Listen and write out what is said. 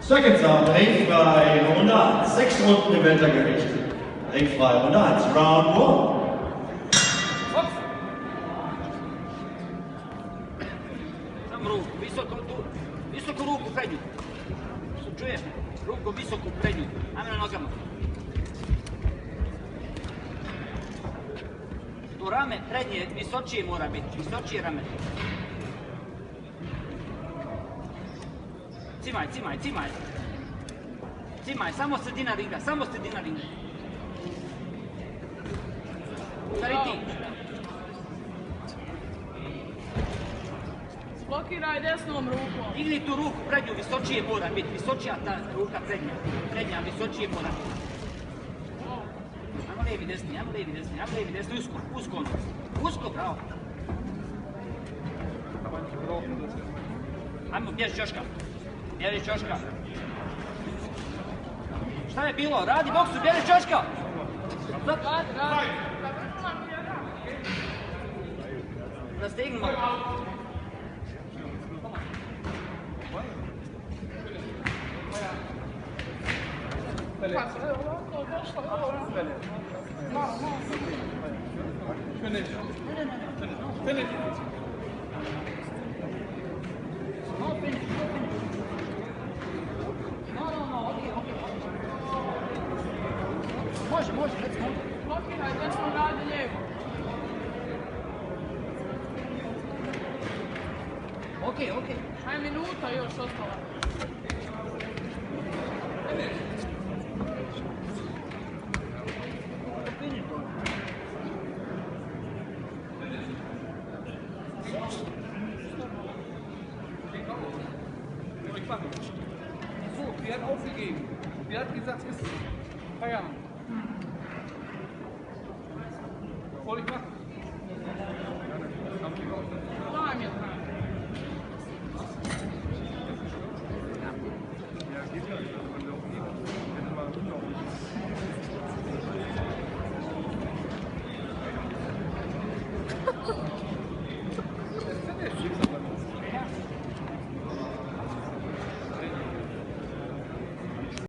Seconds up, ringfrei, Runde 1. 6 Runden im Weltergewicht. Ringfrei, Runde 1, Round 1. Visoko ruku prednju. Čuješ me? Ruku visoku prednju. Ajme na nogama. To rame prednje visočije mora biti. Visočije rame. Cimaj, cimaj, cimaj. Cimaj, samo sredina ringa, samo sredina ringa. Stari ti. Blokiraj desnom rukom. Digni tu ruku prednju, visočije mora biti. Visočija ta ruka prednja. Prednja, visočije mora biti. Ajmo lijevi desni, ajmo lijevi desni, ajmo lijevi desni. Usko, usko ono. Usko, bravo. Ajmo, bježi Ćoška. Bježi Ćoška. Šta je bilo? Radi boksu, bježi Ćoška. Radi, radi. Nastegni malo. Kako je ovako došlo? Malo, malo. Finish. No finish, no finish. No, okej. Može, recimo. Blokiraj desno, radi lijevo. Okej. Aj minuta još ostala. So, die hat aufgegeben. Die hat gesagt, ist Feierabend. Was soll ich machen?